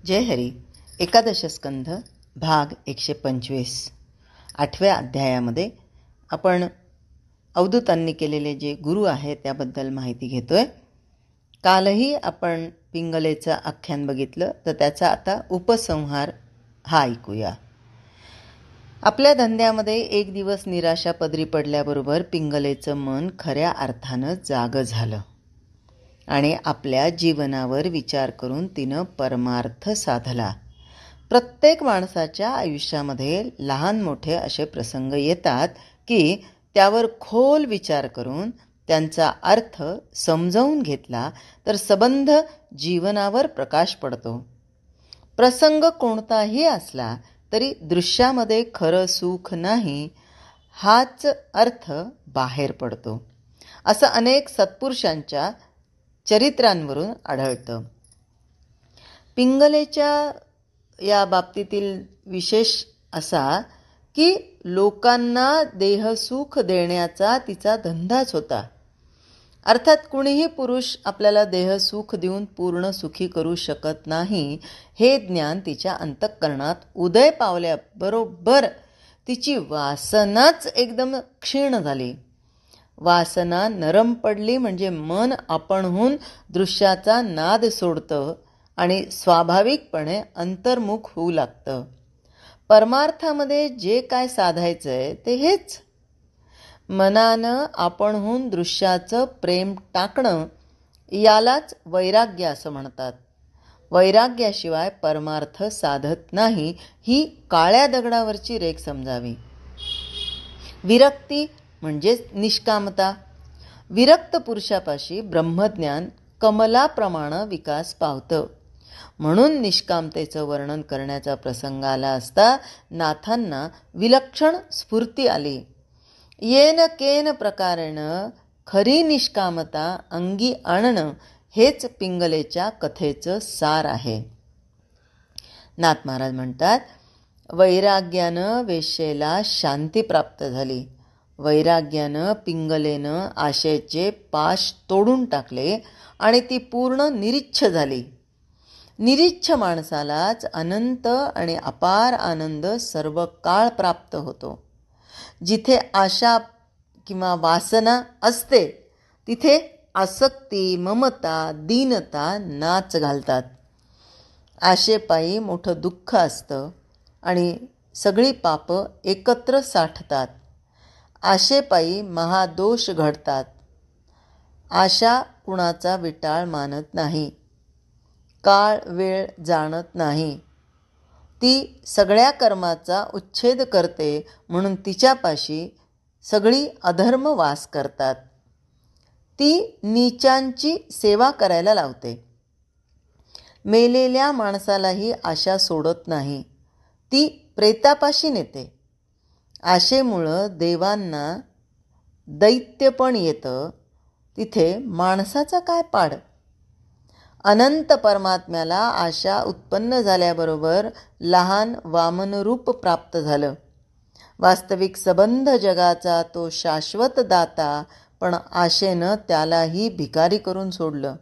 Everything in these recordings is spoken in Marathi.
जय हरी. एकादश स्कंध भाग 125. 8व्या अध्यायामध्ये आपण अवधूतांनी केलेले जे गुरु आहे त्याबद्दल माहिती घेतोय. कालही आपण पिंगलेचं आख्यान बघितलं, तर त्याचा आता उपसंहार हा ऐकूया. आपल्या धंद्यामध्ये एक दिवस निराशा पदरी पडल्याबरोबर पिंगलेचं मन खऱ्या अर्थानं जागं झालं आणि आपल्या जीवनावर विचार करून तिनं परमार्थ साधला. प्रत्येक माणसाच्या आयुष्यामध्ये लहान मोठे असे प्रसंग येतात की त्यावर खोल विचार करून त्यांचा अर्थ समजावून घेतला तर सबंध जीवनावर प्रकाश पडतो. प्रसंग कोणताही असला तरी दृश्यामध्ये खरं सुख नाही हाच अर्थ बाहेर पडतो, असं अनेक सत्पुरुषांच्या चरित्रांवरून आढळतं. पिंगलेच्या या बाबतीतील विशेष असा की लोकांना देहसुख देण्याचा तिचा धंदाच होता. अर्थात कुणीही पुरुष आपल्याला देहसुख देऊन पूर्ण सुखी करू शकत नाही हे ज्ञान तिच्या अंतःकरणात उदय पावल्याबरोबर तिची वासनाच एकदम क्षीण झाली. वासना नरम पडली म्हणजे मन आपणहून दृश्याचा नाद सोडतं आणि स्वाभाविकपणे अंतर्मुख होऊ लागतं. परमार्थामध्ये जे काय साधायचंय ते हेच. मनानं आपणहून दृश्याचं प्रेम टाकणं यालाच वैराग्य असं म्हणतात. वैराग्याशिवाय परमार्थ साधत नाही ही काळ्या दगडावरची रेख समजावी. विरक्ती म्हणजेच निष्कामता. विरक्त पुरुषापाशी ब्रह्मज्ञान कमलाप्रमाणे विकास पावतं. म्हणून निष्कामतेचं वर्णन करण्याचा प्रसंग आला असता नाथांना विलक्षण स्फूर्ती आली. येन केन प्रकारेण खरी निष्कामता अंगी आणणं हेच पिंगलेच्या कथेचं सार आहे. नाथ महाराज म्हणतात, वैराग्यानं वेश्येला शांती प्राप्त झाली. वैराग्यानं पिंगलेनं आशेचे पाश तोडून टाकले आणि ती पूर्ण निरीच्छ झाली. निरीच्छ माणसालाच अनंत आणि अपार आनंद सर्व काळ प्राप्त होतो. जिथे आशा किंवा वासना असते तिथे आसक्ती, ममता, दीनता नाच घालतात. आशेपायी मोठं दुःख असतं आणि सगळी पापं एकत्र साठतात. आशेपायी महादोष घडतात. आशा कुणाचा विटाळ मानत नाही. काळ वेळ जाणत नाही. ती सगळ्या कर्माचा उच्छेद करते म्हणून तिच्यापाशी सगळी अधर्म वास करतात. ती नीचांची सेवा करायला लावते. मेलेल्या माणसालाही आशा सोडत नाही. ती प्रेतापाशी नेते. आशेमुळं देवांना दैत्यपण येतं. तिथे माणसाचा काय पाड. अनंत परमात्म्याला आशा उत्पन्न झाल्याबरोबर लहान वामनरूप प्राप्त झालं. वास्तविक सबंध जगाचा तो शाश्वत दाता, पण आशेनं त्यालाही भिकारी करून सोडलं.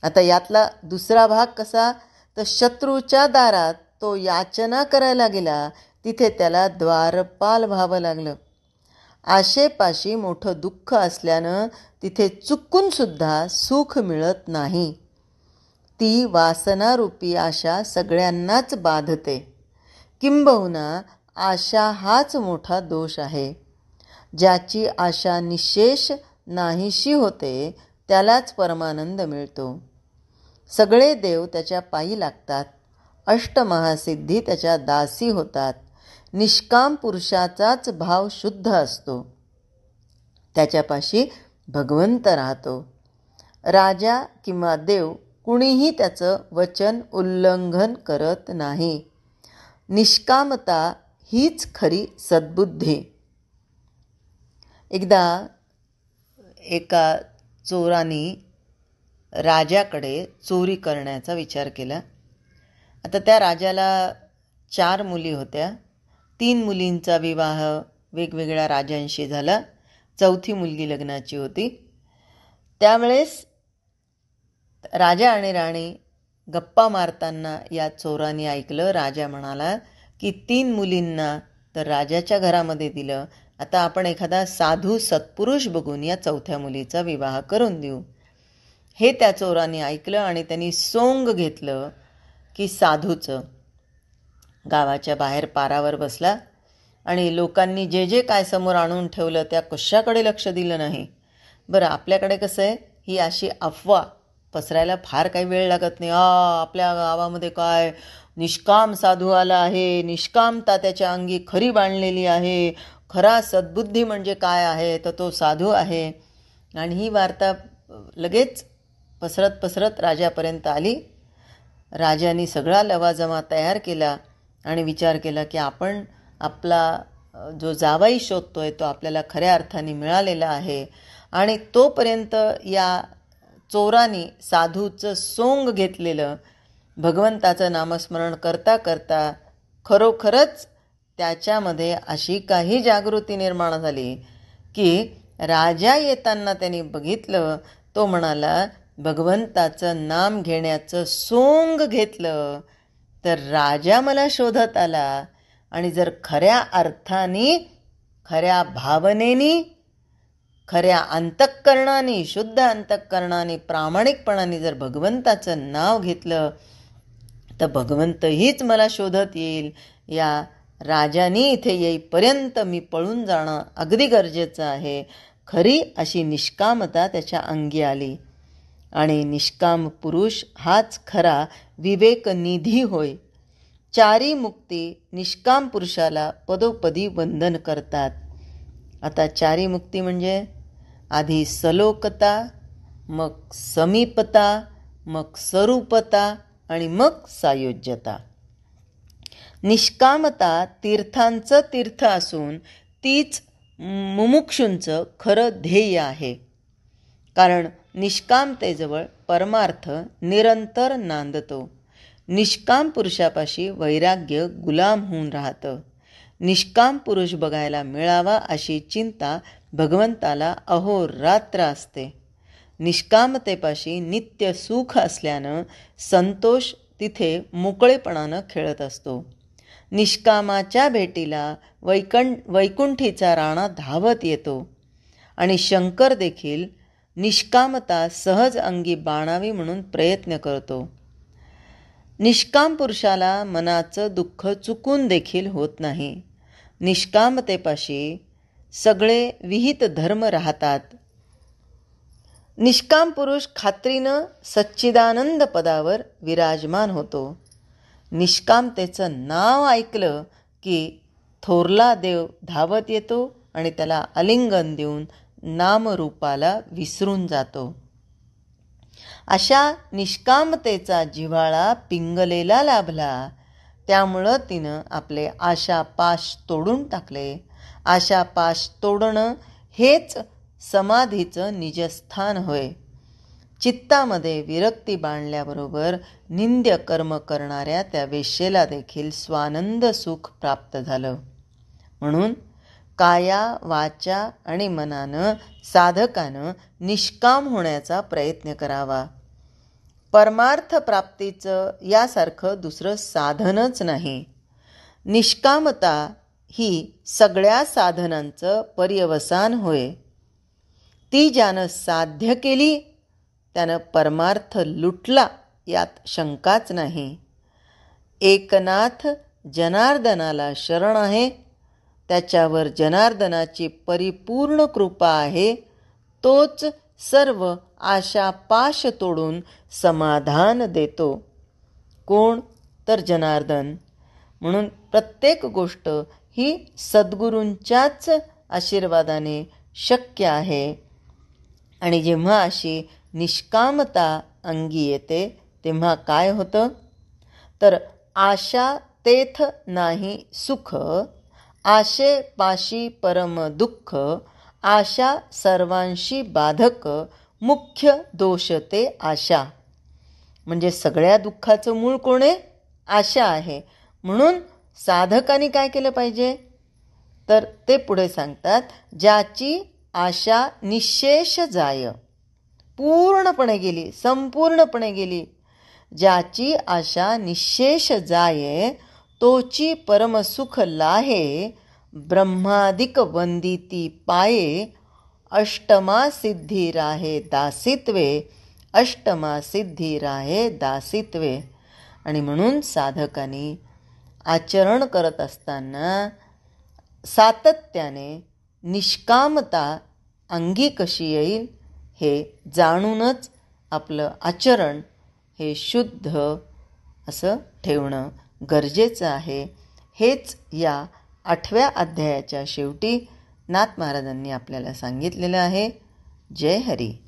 आता यातला दुसरा भाग कसा, तर शत्रूच्या दारात तो याचना करायला गेला तिथे त्याला द्वारपाल व्हावं लागलं. आशेपाशी मोठं दुःख असल्यानं तिथे चुकूनसुद्धा सुख मिळत नाही. ती वासनारूपी आशा सगळ्यांनाच बाधते. किंबहुना आशा हाच मोठा दोष आहे. ज्याची आशा निशेष नाहीशी होते त्यालाच परमानंद मिळतो. सगळे देव त्याच्या पायी लागतात. अष्टमहासिद्धी त्याच्या दासी होतात. निष्काम पुरुषाचाच भाव शुद्ध असतो. त्याच्यापाशी भगवंत राहतो. राजा किंवा देव कुणीही त्याचं वचन उल्लंघन करत नाही. निष्कामता हीच खरी सद्बुद्धी. एकदा एका चोराने राजाकडे चोरी करण्याचा विचार केला. आता त्या राजाला 4 मुली होत्या. 3 मुलींचा विवाह वेगवेगळ्या राजांशी झाला. 4थी मुलगी लग्नाची होती. त्यावेळेस राजा आणि राणी गप्पा मारताना या चोराने ऐकलं. राजा म्हणाला की 3 मुलींना तर राजाच्या घरामध्ये दिलं, आता आपण एखादा साधू सत्पुरुष बघून या 4थ्या मुलीचा विवाह करून देऊ. हे त्या चोराने ऐकलं आणि त्यांनी सोंग घेतलं की साधूचं. गावाच्या बाहेर पारावर बसला आणि लोकांनी जे जे काय समोर आणून ठेवलं त्या कशाकडे लक्ष दिलं नाही. बरं, आपल्याकडे कसं आहे, ही अशी अफवा पसरायला फार काही वेळ लागत नाही. आपल्या गावामध्ये काय निष्काम साधू आला आहे, निष्कामता त्याच्या अंगी खरी बांधलेली आहे, खरा सद्बुद्धी म्हणजे काय आहे तर तो साधू आहे. आणि ही वार्ता लगेच पसरत पसरत राजापर्यंत आली. राजाने सगळा लवाजमा तयार केला आणि विचार केला की आपण आपला जो जावाई शोधतोय तो आपल्याला खऱ्या अर्थाने मिळालेला आहे. आणि तोपर्यंत या चोराने साधूचं सोंग घेतलेलं भगवंताचं नामस्मरण करता करता खरोखरच त्याच्यामध्ये अशी काही जागृती निर्माण झाली की राजा येताना त्यांनी बघितलं. तो म्हणाला, भगवंताचं नाम घेण्याचं सोंग घेतलं तर राजा मला शोधत आला. आणि जर खऱ्या अर्थाने, खऱ्या भावनेनी, खऱ्या अंतःकरणाने, शुद्ध अंतःकरणाने, प्रामाणिकपणाने जर भगवंताचं नाव घेतलं तर भगवंत हीच मला शोधत येईल. या राजाने इथे येईपर्यंत मी पळून जाणं अगदी गरजेचं आहे. खरी अशी निष्कामता त्याच्या अंगी आली. आणि निष्काम पुरुष हाच खरा विवेकनिधी होय. 4 मुक्ती निष्काम पुरुषाला पदोपदी वंदन करतात. आता 4 मुक्ती म्हणजे आधी सलोकता, मग समीपता, मग स्वरूपता आणि मग सायुज्यता. निष्कामता तीर्थांचं तीर्थ असून तीच मुमुक्षूंचं खरं ध्येय आहे. कारण निष्कामतेजवळ परमार्थ निरंतर नांदतो. निष्काम पुरुषापाशी वैराग्य गुलाम होऊन राहतं. निष्काम पुरुष बघायला मिळावा अशी चिंता भगवंताला अहोरात्र असते. निष्कामतेपाशी नित्य सुख असल्यानं संतोष तिथे मोकळेपणानं खेळत असतो. निष्कामाच्या भेटीला वैकुंठीचा राणा धावत येतो. आणि शंकर देखील निष्कामता सहज अंगी बाणावी म्हणून प्रयत्न करतो. निष्काम पुरुषाला मनाचं दुःख चुकून देखील होत नाही. निष्कामतेपाशी सगळे विहित धर्म राहतात. निष्काम पुरुष खात्रीनं सच्चिदानंद पदावर विराजमान होतो. निष्कामतेचं नाव ऐकलं की थोरला देव धावत येतो आणि त्याला आलिंगन देऊन नामरूपाला विसरून जातो. अशा निष्कामतेचा जिव्हाळा पिंगलेला लाभला. त्यामुळं तिनं आपले आशापाश तोडून टाकले. आशापाश तोडणं हेच समाधीचं निजस्थान होय. चित्तामध्ये विरक्ती बांधल्याबरोबर निंद्य कर्म करणाऱ्या त्या वेश्येला देखील स्वानंद सुख प्राप्त झालं. म्हणून काया, वाचा आणि मनानं साधकानं निष्काम होण्याचा प्रयत्न करावा. परमार्थ प्राप्तीचं यासारखं दुसरं साधनच नाही. निष्कामता ही सगळ्या साधनांचं पर्यवसान होय. ती ज्यानं साध्य केली त्यानं परमार्थ लुटला यात शंकाच नाही. एकनाथ जनार्दनाला शरण आहे. त्याच्यावर जनार्दनाची परिपूर्ण कृपा आहे. तोच सर्व आशापाश तोडून समाधान देतो. कोण? तर जनार्दन. म्हणून प्रत्येक गोष्ट ही सद्गुरूंच्याच आशीर्वादाने शक्य आहे. आणि जेव्हा अशी निष्कामता अंगी येते तेव्हा काय होतं? तर आशा तेथ नाही सुख, आशे पाशी परम दुःख, आशा सर्वांशी बाधक, मुख्य दोष ते आशा. म्हणजे सगळ्या दुःखाचं मूळ कोण आहे? आशा आहे. म्हणून साधकाने काय केलं पाहिजे? तर ते पुढे सांगतात, ज्याची आशा निशेष जाय, पूर्णपणे गेली, संपूर्णपणे गेली, ज्याची आशा निशेष जाये, तोची परमसुख लाहे, ब्रह्मादिक वंदिती पाये, अष्टमा सिद्धी राहे दासित्वे, अष्टमा सिद्धी राहे दासित्वे. आणि म्हणून साधकांनी आचरण करत असताना सातत्याने निष्कामता अंगी कशी येईल हे जाणूनच आपलं आचरण हे शुद्ध असं ठेवणं गरजेचं आहे. हेच या 8व्या अध्यायाच्या शेवटी नाथ महाराजांनी आपल्याला सांगितलेलं आहे. जय हरी.